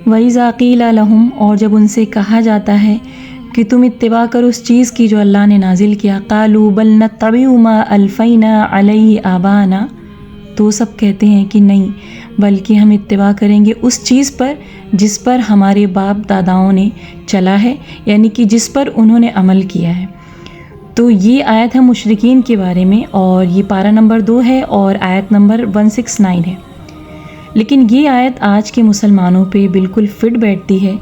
वइज़ा क़ीला लहुम, और जब उनसे कहा जाता है कि तुम इत्तिबा करो उस चीज़ की जो अल्लाह ने नाजिल किया, क़ालू बल नत्तबिउ मा अल्फ़ैना अलैहि आबाना, तो सब कहते हैं कि नहीं, बल्कि हम इत्तिबा करेंगे उस चीज़ पर जिस पर हमारे बाप दादाओं ने चला है, यानी कि जिस पर उन्होंने अमल किया है। तो ये आयत है मुशरिकीन के बारे में, और ये पारा नंबर 2 है और आयत नंबर 169 है। लेकिन ये आयत आज के मुसलमानों पे बिल्कुल फिट बैठती है,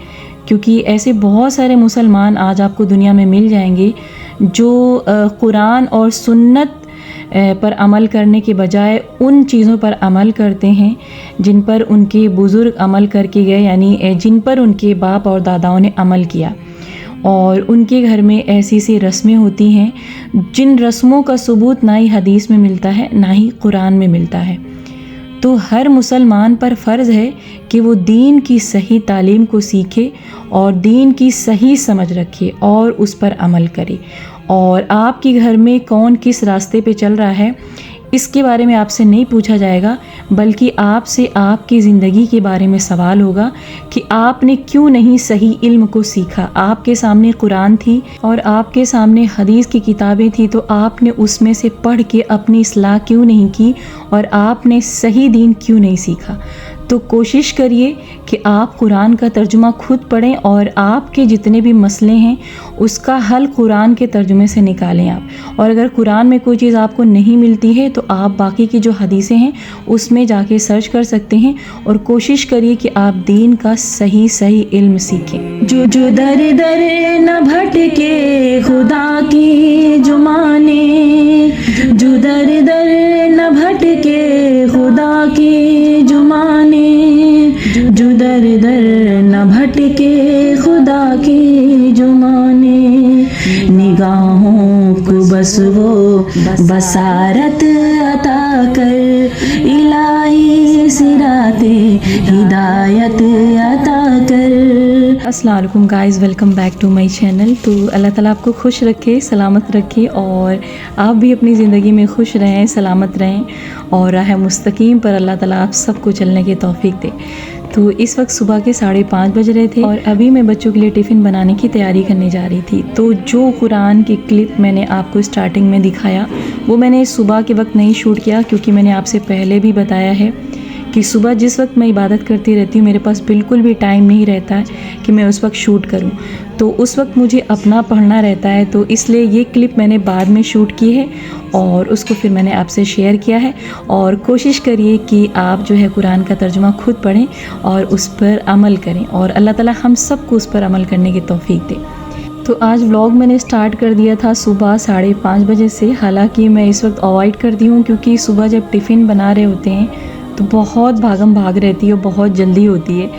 क्योंकि ऐसे बहुत सारे मुसलमान आज आपको दुनिया में मिल जाएंगे जो कुरान और सुन्नत पर अमल करने के बजाय उन चीज़ों पर अमल करते हैं जिन पर उनके बुज़ुर्ग अमल करके गए, यानी जिन पर उनके बाप और दादाओं ने अमल किया। और उनके घर में ऐसी सी रस्में होती हैं जिन रस्मों का सबूत ना ही हदीस में मिलता है ना ही कुरान में मिलता है। तो हर मुसलमान पर फ़र्ज़ है कि वो दीन की सही तालीम को सीखे और दीन की सही समझ रखे और उस पर अमल करे। और आपके घर में कौन किस रास्ते पे चल रहा है इसके बारे में आपसे नहीं पूछा जाएगा, बल्कि आपसे आपकी ज़िंदगी के बारे में सवाल होगा कि आपने क्यों नहीं सही इल्म को सीखा। आपके सामने कुरान थी और आपके सामने हदीस की किताबें थी, तो आपने उसमें से पढ़ के अपनी इस्लाह क्यों नहीं की और आपने सही दीन क्यों नहीं सीखा। तो कोशिश करिए कि आप कुरान का तर्जुमा खुद पढ़ें और आपके जितने भी मसले हैं उसका हल कुरान के तर्जुमे से निकालें आप। और अगर कुरान में कोई चीज़ आपको नहीं मिलती है तो आप बाकी की जो हदीसें हैं उसमें जाके सर्च कर सकते हैं, और कोशिश करिए कि आप दीन का सही इल्म सीखें। जो दर दर न भटके खुदा की जुमाने, जो दर दर न भटके खुदा की जुमाने, जो दर दर न भटके खुदा की जुमाने, निगाहों को बस वो बसारत अता कर, इलाही सिराते हिदायत अता कर। अस्सलाम वालेकुम guys, welcome back to my channel. तो अल्लाह ताला आपको खुश रखे, सलामत रखे, और आप भी अपनी ज़िंदगी में खुश रहें, सलामत रहें, और राह मुस्तकीम पर अल्लाह ताला आप सबको चलने की तौफीक दे। तो इस वक्त सुबह के 5:30 बज रहे थे और अभी मैं बच्चों के लिए टिफ़िन बनाने की तैयारी करने जा रही थी। तो जो कुरान की क्लिप मैंने आपको स्टार्टिंग में दिखाया वो मैंने सुबह के वक्त नहीं शूट किया, क्योंकि मैंने आपसे पहले भी बताया है कि सुबह जिस वक्त मैं इबादत करती रहती हूँ मेरे पास बिल्कुल भी टाइम नहीं रहता है कि मैं उस वक्त शूट करूँ। तो उस वक्त मुझे अपना पढ़ना रहता है, तो इसलिए ये क्लिप मैंने बाद में शूट की है और उसको फिर मैंने आपसे शेयर किया है। और कोशिश करिए कि आप जो है कुरान का तर्जुमा खुद पढ़ें और उस पर अमल करें, और अल्लाह ताला हम सबको उस पर अमल करने की तौफीक दे। तो आज व्लॉग मैंने स्टार्ट कर दिया था सुबह 5:30 बजे से। हालांकि मैं इस वक्त अवॉइड करती हूँ, क्योंकि सुबह जब टिफ़िन बना रहे होते हैं तो बहुत भागम भाग रहती है और बहुत जल्दी होती है।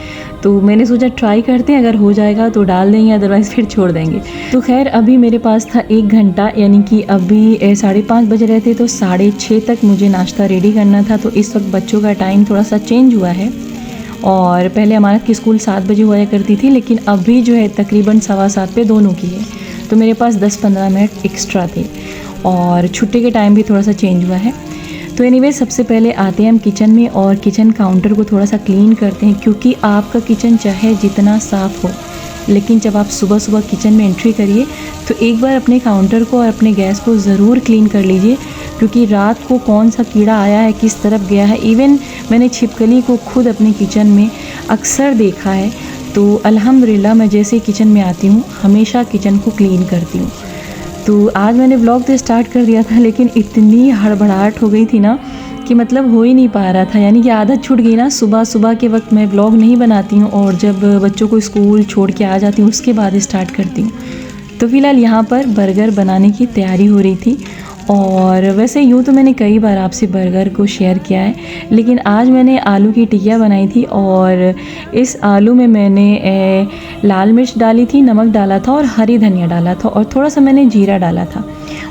तो मैंने सोचा ट्राई करते हैं, अगर हो जाएगा तो डाल देंगे, अदरवाइज़ फिर छोड़ देंगे। तो खैर अभी मेरे पास था 1 घंटा, यानी कि अभी 5:30 बज रहे थे, तो 6:30 तक मुझे नाश्ता रेडी करना था। तो इस वक्त बच्चों का टाइम थोड़ा सा चेंज हुआ है, और पहले हमारा की स्कूल 7 बजे हुआ करती थी, लेकिन अभी जो है तकरीबन 7:15 पे दोनों की है। तो मेरे पास 10-15 मिनट एक्स्ट्रा थे, और छुट्टी के टाइम भी थोड़ा सा चेंज हुआ है। तो एनीवे सबसे पहले आते हैं हम किचन में, और किचन काउंटर को थोड़ा सा क्लीन करते हैं, क्योंकि आपका किचन चाहे जितना साफ़ हो, लेकिन जब आप सुबह सुबह किचन में एंट्री करिए तो एक बार अपने काउंटर को और अपने गैस को ज़रूर क्लीन कर लीजिए, क्योंकि रात को कौन सा कीड़ा आया है, किस तरफ गया है। इवन मैंने छिपकली को खुद अपने किचन में अक्सर देखा है। तो अल्हम्दुलिल्लाह मैं जैसे ही किचन में आती हूँ हमेशा किचन को क्लीन करती हूँ। तो आज मैंने व्लॉग तो स्टार्ट कर दिया था, लेकिन इतनी हड़बड़ाहट हो गई थी ना कि मतलब हो ही नहीं पा रहा था, यानी कि आदत छूट गई ना। सुबह सुबह के वक्त मैं व्लॉग नहीं बनाती हूँ, और जब बच्चों को स्कूल छोड़ के आ जाती हूँ उसके बाद स्टार्ट करती हूँ। तो फ़िलहाल यहाँ पर बर्गर बनाने की तैयारी हो रही थी, और वैसे यूँ तो मैंने कई बार आपसे बर्गर को शेयर किया है, लेकिन आज मैंने आलू की टिकिया बनाई थी, और इस आलू में मैंने लाल मिर्च डाली थी, नमक डाला था और हरी धनिया डाला था, और थोड़ा सा मैंने जीरा डाला था।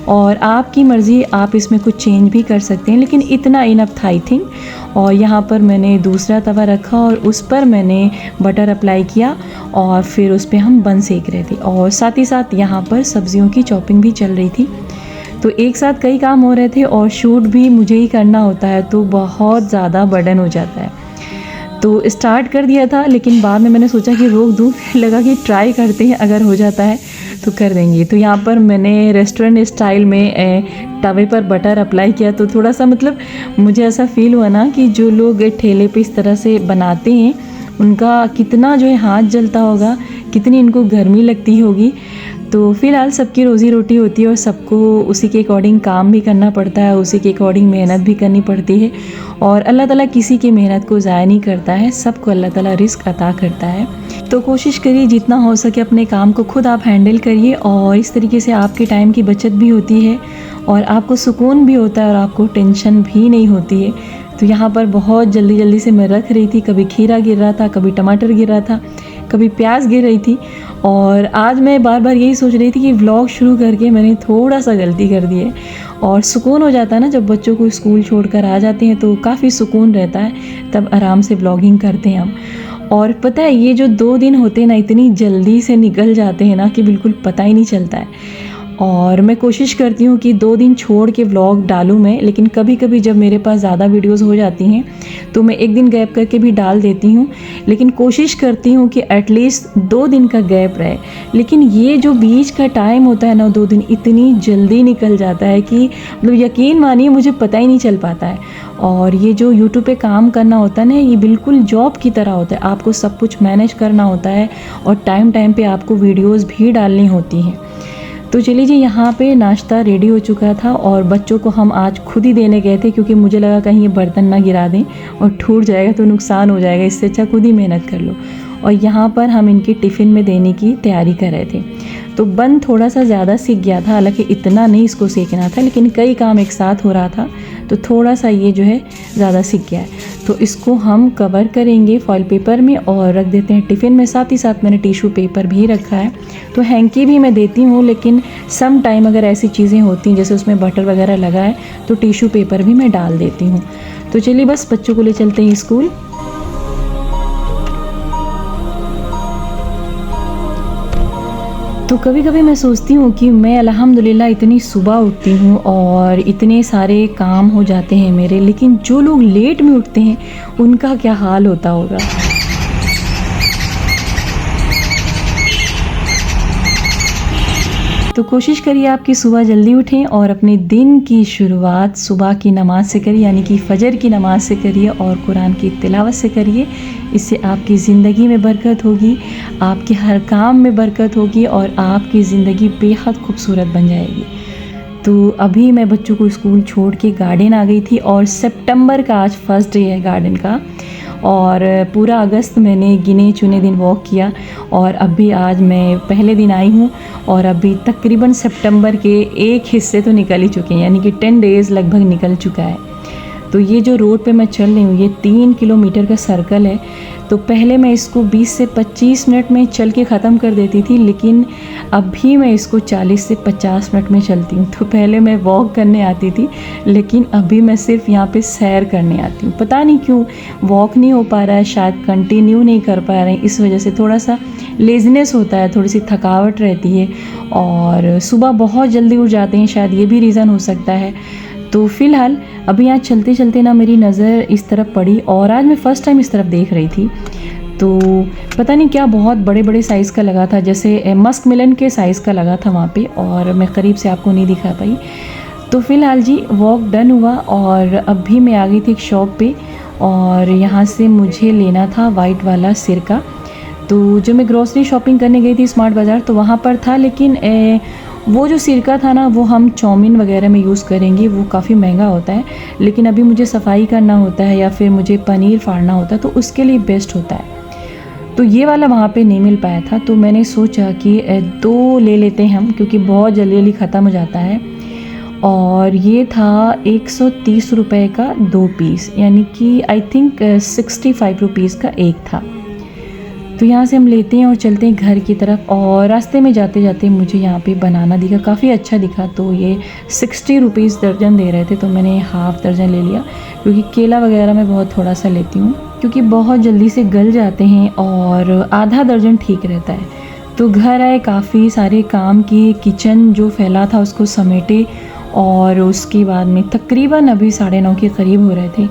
और आपकी मर्ज़ी, आप इसमें कुछ चेंज भी कर सकते हैं, लेकिन इतना इनफ था आई थिंक। और यहाँ पर मैंने दूसरा तवा रखा और उस पर मैंने बटर अप्लाई किया, और फिर उस पर हम बन सेक रहे थे, और साथ ही साथ यहाँ पर सब्ज़ियों की चॉपिंग भी चल रही थी। तो एक साथ कई काम हो रहे थे, और शूट भी मुझे ही करना होता है, तो बहुत ज़्यादा बर्डन हो जाता है। तो स्टार्ट कर दिया था, लेकिन बाद में मैंने सोचा कि रोक दूँ, लगा कि ट्राई करते हैं, अगर हो जाता है तो कर देंगे। तो यहाँ पर मैंने रेस्टोरेंट स्टाइल में तवे पर बटर अप्लाई किया, तो थोड़ा सा मतलब मुझे ऐसा फ़ील हुआ ना कि जो लोग ठेले पे इस तरह से बनाते हैं उनका कितना जो है हाथ जलता होगा, कितनी इनको गर्मी लगती होगी। तो फ़िलहाल सबकी रोज़ी रोटी होती है और सबको उसी के अकॉर्डिंग काम भी करना पड़ता है, उसी के अकॉर्डिंग मेहनत भी करनी पड़ती है। और अल्लाह ताला किसी की मेहनत को ज़ाया नहीं करता है, सबको अल्लाह ताला रिस्क अता करता है। तो कोशिश करिए जितना हो सके अपने काम को खुद आप हैंडल करिए, और इस तरीके से आपके टाइम की बचत भी होती है और आपको सुकून भी होता है और आपको टेंशन भी नहीं होती है। तो यहाँ पर बहुत जल्दी जल्दी से मैं रख रही थी, कभी खीरा गिर रहा था, कभी टमाटर गिर रहा था, कभी प्याज गिर रही थी। और आज मैं बार बार यही सोच रही थी कि व्लॉग शुरू करके मैंने थोड़ा सा गलती कर दी है। और सुकून हो जाता है ना जब बच्चों को स्कूल छोड़कर आ जाते हैं, तो काफ़ी सुकून रहता है, तब आराम से व्लॉगिंग करते हैं हम। और पता है ये जो 2 दिन होते हैं ना, इतनी जल्दी से निकल जाते हैं ना कि बिल्कुल पता ही नहीं चलता है। और मैं कोशिश करती हूँ कि 2 दिन छोड़ के व्लॉग डालूँ मैं, लेकिन कभी कभी जब मेरे पास ज़्यादा वीडियोस हो जाती हैं तो मैं 1 दिन गैप करके भी डाल देती हूँ, लेकिन कोशिश करती हूँ कि एटलीस्ट 2 दिन का गैप रहे। लेकिन ये जो बीच का टाइम होता है ना, 2 दिन इतनी जल्दी निकल जाता है कि मतलब यकीन मानिए मुझे पता ही नहीं चल पाता है। और ये जो यूट्यूब पे काम करना होता है ना, ये बिल्कुल जॉब की तरह होता है, आपको सब कुछ मैनेज करना होता है और टाइम टाइम पे आपको वीडियोस भी डालनी होती हैं। तो चलिए जी, यहाँ पे नाश्ता रेडी हो चुका था और बच्चों को हम आज खुद ही देने गए थे, क्योंकि मुझे लगा कहीं ये बर्तन ना गिरा दें और टूट जाएगा तो नुकसान हो जाएगा, इससे अच्छा खुद ही मेहनत कर लो। और यहाँ पर हम इनके टिफ़िन में देने की तैयारी कर रहे थे। तो बन थोड़ा सा ज़्यादा सीख गया था, हालांकि इतना नहीं इसको सीखना था, लेकिन कई काम एक साथ हो रहा था तो थोड़ा सा ये जो है ज़्यादा सीख गया है। तो इसको हम कवर करेंगे फॉइल पेपर में और रख देते हैं टिफ़िन में। साथ ही साथ मैंने टिश्यू पेपर भी रखा है। तो हैंकी भी मैं देती हूँ, लेकिन सम टाइम अगर ऐसी चीज़ें होती हैं जैसे उसमें बटर वगैरह लगा है तो टिश्यू पेपर भी मैं डाल देती हूँ। तो चलिए बस बच्चों को ले चलते हैं स्कूल। तो कभी कभी मैं सोचती हूँ कि मैं अल्हम्दुलिल्लाह इतनी सुबह उठती हूँ और इतने सारे काम हो जाते हैं मेरे, लेकिन जो लोग लेट में उठते हैं उनका क्या हाल होता होगा। तो कोशिश करिए आपकी सुबह जल्दी उठें और अपने दिन की शुरुआत सुबह की नमाज से करिए, यानी कि फ़जर की नमाज से करिए और कुरान की तिलावत से करिए। इससे आपकी ज़िंदगी में बरकत होगी, आपके हर काम में बरकत होगी और आपकी ज़िंदगी बेहद खूबसूरत बन जाएगी। तो अभी मैं बच्चों को स्कूल छोड़ के गार्डन आ गई थी और सितंबर का आज फर्स्ट डे है गार्डन का, और पूरा अगस्त मैंने गिने चुने दिन वॉक किया और अभी आज मैं पहले दिन आई हूँ और अभी तकरीबन सितंबर के एक हिस्से तो निकल ही चुके हैं, यानी कि 10 डेज़ लगभग निकल चुका है। तो ये जो रोड पे मैं चल रही हूँ ये 3 किलोमीटर का सर्कल है। तो पहले मैं इसको 20 से 25 मिनट में चल के ख़त्म कर देती थी, लेकिन अभी मैं इसको 40 से 50 मिनट में चलती हूँ। तो पहले मैं वॉक करने आती थी, लेकिन अभी मैं सिर्फ यहाँ पे सैर करने आती हूँ। पता नहीं क्यों वॉक नहीं हो पा रहा है, शायद कंटिन्यू नहीं कर पा रहे हैं, इस वजह से थोड़ा सा लेज़ीनेस होता है, थोड़ी सी थकावट रहती है और सुबह बहुत जल्दी उठ जाते हैं, शायद ये भी रीज़न हो सकता है। तो फ़िलहाल अभी यहाँ चलते चलते ना मेरी नज़र इस तरफ पड़ी और आज मैं फ़र्स्ट टाइम इस तरफ देख रही थी। तो पता नहीं क्या बहुत बड़े बड़े साइज़ का लगा था, जैसे मस्क मिलन के साइज़ का लगा था वहाँ पे, और मैं करीब से आपको नहीं दिखा पाई। तो फ़िलहाल जी वॉक डन हुआ और अभी मैं आ गई थी एक शॉप पे और यहाँ से मुझे लेना था वाइट वाला सिरका। तो जब मैं ग्रॉसरी शॉपिंग करने गई थी स्मार्ट बाज़ार तो वहाँ पर था, लेकिन वो जो सिरका था ना वो हम चाउमीन वगैरह में यूज़ करेंगे, वो काफ़ी महंगा होता है, लेकिन अभी मुझे सफाई करना होता है या फिर मुझे पनीर फाड़ना होता है तो उसके लिए बेस्ट होता है। तो ये वाला वहाँ पे नहीं मिल पाया था, तो मैंने सोचा कि 2 ले लेते हैं हम, क्योंकि बहुत जल्दी जल्दी ख़त्म हो जाता है। और ये था 130 रुपये का 2 पीस, यानी कि आई थिंक 65 रुपीज़ का एक था। तो यहाँ से हम लेते हैं और चलते हैं घर की तरफ। और रास्ते में जाते जाते मुझे यहाँ पे बनाना दिखा, काफ़ी अच्छा दिखा, तो ये 60 रुपीज़ दर्जन दे रहे थे, तो मैंने हाफ़ दर्जन ले लिया, क्योंकि केला वगैरह मैं बहुत थोड़ा सा लेती हूँ, क्योंकि बहुत जल्दी से गल जाते हैं और आधा दर्जन ठीक रहता है। तो घर आए, काफ़ी सारे काम किए, किचन जो फैला था उसको समेटे और उसके बाद में तकरीबन अभी 9:30 के करीब हो रहे थे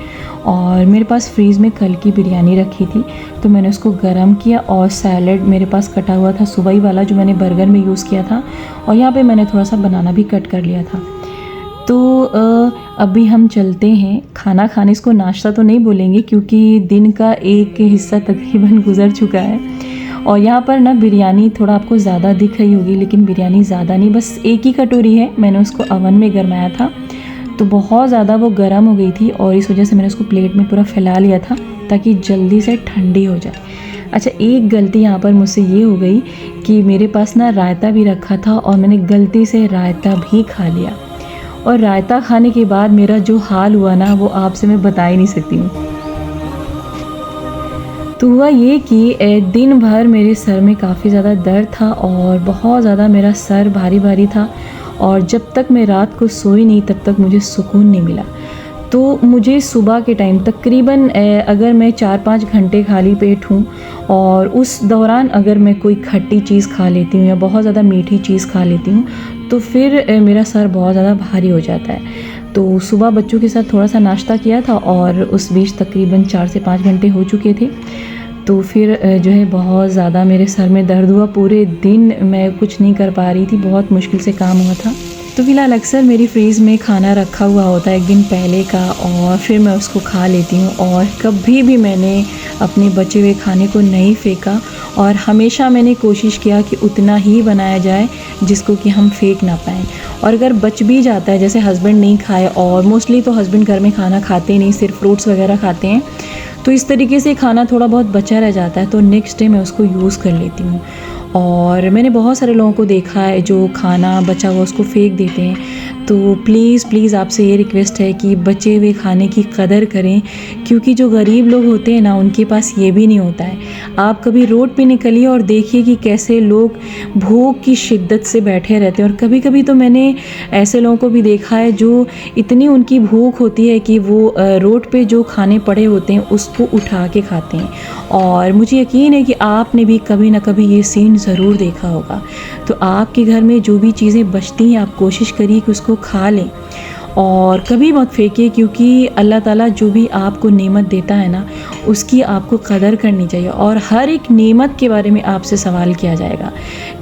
और मेरे पास फ्रीज़ में कल की बिरयानी रखी थी, तो मैंने उसको गरम किया और सैलड मेरे पास कटा हुआ था सुबह ही वाला जो मैंने बर्गर में यूज़ किया था, और यहाँ पे मैंने थोड़ा सा बनाना भी कट कर लिया था। तो अभी हम चलते हैं खाना खाने। इसको नाश्ता तो नहीं बोलेंगे क्योंकि दिन का एक हिस्सा तकरीबन गुज़र चुका है। और यहाँ पर ना बिरयानी थोड़ा आपको ज़्यादा दिख रही होगी, लेकिन बिरयानी ज़्यादा नहीं, बस एक ही कटोरी है। मैंने उसको अवन में गरमाया था तो बहुत ज़्यादा वो गर्म हो गई थी और इस वजह से मैंने उसको प्लेट में पूरा फैला लिया था ताकि जल्दी से ठंडी हो जाए। अच्छा, एक गलती यहाँ पर मुझसे ये हो गई कि मेरे पास ना रायता भी रखा था और मैंने गलती से रायता भी खा लिया, और रायता खाने के बाद मेरा जो हाल हुआ ना वो आपसे मैं बता ही नहीं सकती हूँ। तो हुआ ये कि दिन भर मेरे सर में काफ़ी ज़्यादा दर्द था और बहुत ज़्यादा मेरा सर भारी भारी था, और जब तक मैं रात को सोई नहीं तब तक मुझे सुकून नहीं मिला। तो मुझे सुबह के टाइम तकरीबन अगर मैं 4-5 घंटे खाली पेट हूँ और उस दौरान अगर मैं कोई खट्टी चीज़ खा लेती हूँ या बहुत ज़्यादा मीठी चीज़ खा लेती हूँ तो फिर मेरा सर बहुत ज़्यादा भारी हो जाता है। तो सुबह बच्चों के साथ थोड़ा सा नाश्ता किया था और उस बीच तकरीबन 4 से 5 घंटे हो चुके थे। तो फिर जो है बहुत ज़्यादा मेरे सर में दर्द हुआ, पूरे दिन मैं कुछ नहीं कर पा रही थी, बहुत मुश्किल से काम हुआ था। तो फ़िलहाल अक्सर मेरी फ्रीज़ में खाना रखा हुआ होता है एक दिन पहले का और फिर मैं उसको खा लेती हूँ, और कभी भी मैंने अपने बचे हुए खाने को नहीं फेंका, और हमेशा मैंने कोशिश किया कि उतना ही बनाया जाए जिसको कि हम फेंक ना पाएँ। और अगर बच भी जाता है, जैसे हस्बैंड नहीं खाए, और मोस्टली तो हस्बैंड घर में खाना खाते ही नहीं, सिर्फ फ्रूट्स वगैरह खाते हैं, तो इस तरीके से खाना थोड़ा बहुत बचा रह जाता है तो नेक्स्ट डे मैं उसको यूज़ कर लेती हूँ। और मैंने बहुत सारे लोगों को देखा है जो खाना बचा हुआ उसको फेंक देते हैं। तो प्लीज़ आपसे ये रिक्वेस्ट है कि बचे हुए खाने की कदर करें, क्योंकि जो गरीब लोग होते हैं ना उनके पास ये भी नहीं होता है। आप कभी रोड पे निकलिए और देखिए कि कैसे लोग भूख की शिद्दत से बैठे रहते हैं, और कभी कभी तो मैंने ऐसे लोगों को भी देखा है जो इतनी उनकी भूख होती है कि वो रोड पे जो खाने पड़े होते हैं उसको उठा के खाते हैं। और मुझे यकीन है कि आपने भी कभी ना कभी ये सीन ज़रूर देखा होगा। तो आपके घर में जो भी चीज़ें बचती हैं आप कोशिश करिए कि उसको खा लें और कभी मत फेंकिए, क्योंकि अल्लाह ताला जो भी आपको नेमत देता है ना उसकी आपको कदर करनी चाहिए। और हर एक नेमत के बारे में आपसे सवाल किया जाएगा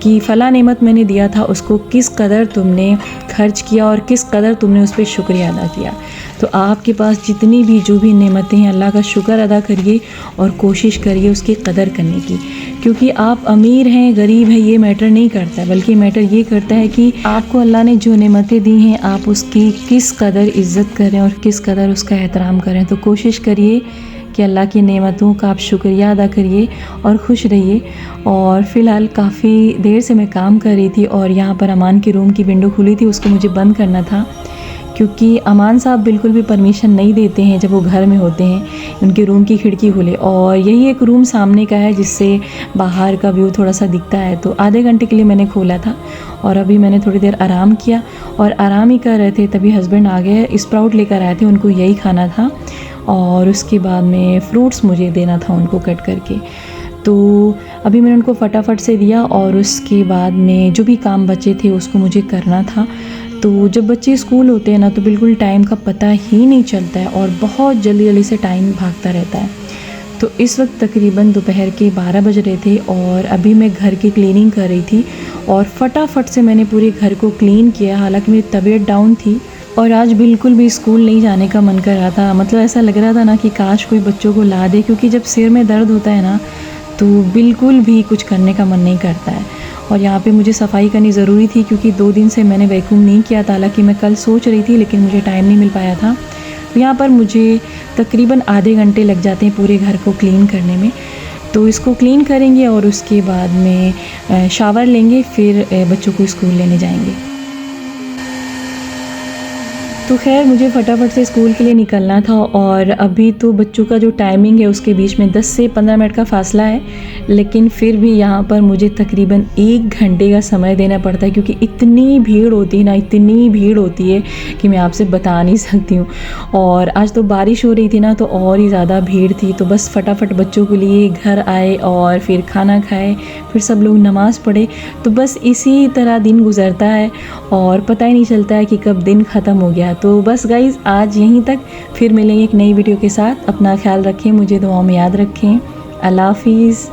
कि फ़ला नेमत मैंने दिया था उसको किस कदर तुमने खर्च किया और किस कदर तुमने उस पर शुक्रिया अदा किया। तो आपके पास जितनी भी जो भी नेमतें हैं अल्लाह का शुक्र अदा करिए और कोशिश करिए उसकी कदर करने की, क्योंकि आप अमीर हैं गरीब हैं ये मैटर नहीं करता है, बल्कि मैटर ये करता है कि आपको अल्लाह ने जो नेमतें दी हैं आप उसकी किस कदर इज़्ज़त करें और किस कदर उसका एहतराम करें। तो कोशिश करिए कि अल्लाह की नेमतों का आप शुक्रिया अदा करिए और खुश रहिए। और फ़िलहाल काफ़ी देर से मैं काम कर रही थी और यहाँ पर अमान की रूम की विंडो खुली थी, उसको मुझे बंद करना था, क्योंकि अमान साहब बिल्कुल भी परमिशन नहीं देते हैं जब वो घर में होते हैं उनके रूम की खिड़की खुले। और यही एक रूम सामने का है जिससे बाहर का व्यू थोड़ा सा दिखता है। तो आधे घंटे के लिए मैंने खोला था और अभी मैंने थोड़ी देर आराम किया, और आराम ही कर रहे थे तभी हस्बैंड आ गए, स्प्राउट लेकर आए थे, उनको यही खाना था और उसके बाद में फ्रूट्स मुझे देना था उनको कट करके। तो अभी मैंने उनको फटाफट से दिया और उसके बाद में जो भी काम बचे थे उसको मुझे करना था। तो जब बच्चे स्कूल होते हैं ना तो बिल्कुल टाइम का पता ही नहीं चलता है और बहुत जल्दी जल्दी से टाइम भागता रहता है। तो इस वक्त तकरीबन दोपहर के 12 बज रहे थे और अभी मैं घर की क्लीनिंग कर रही थी और फटाफट से मैंने पूरे घर को क्लीन किया। हालांकि मेरी तबीयत डाउन थी और आज बिल्कुल भी स्कूल नहीं जाने का मन कर रहा था। मतलब ऐसा लग रहा था ना कि काश कोई बच्चों को ला दे, क्योंकि जब सिर में दर्द होता है ना तो बिल्कुल भी कुछ करने का मन नहीं करता है। और यहाँ पे मुझे सफाई करनी ज़रूरी थी क्योंकि 2 दिन से मैंने वैक्यूम नहीं किया था। हालांकि मैं कल सोच रही थी लेकिन मुझे टाइम नहीं मिल पाया था। तो यहाँ पर मुझे तकरीबन आधे घंटे लग जाते हैं पूरे घर को क्लीन करने में। तो इसको क्लीन करेंगे और उसके बाद में शावर लेंगे, फिर बच्चों को स्कूल लेने जाएंगे। तो खैर मुझे फटाफट से स्कूल के लिए निकलना था और अभी तो बच्चों का जो टाइमिंग है उसके बीच में 10 से 15 मिनट का फ़ासला है, लेकिन फिर भी यहाँ पर मुझे तकरीबन 1 घंटे का समय देना पड़ता है क्योंकि इतनी भीड़ होती है ना, इतनी भीड़ होती है कि मैं आपसे बता नहीं सकती हूँ। और आज तो बारिश हो रही थी ना, तो और ही ज़्यादा भीड़ थी। तो बस फटाफट बच्चों के लिए घर आए और फिर खाना खाए, फिर सब लोग नमाज़ पढ़े। तो बस इसी तरह दिन गुजरता है और पता ही नहीं चलता है कि कब दिन ख़त्म हो गया। तो बस गाइज़ आज यहीं तक, फिर मिलेंगे एक नई वीडियो के साथ। अपना ख्याल रखें, मुझे दुआओं में याद रखें। अल्लाह हाफिज़।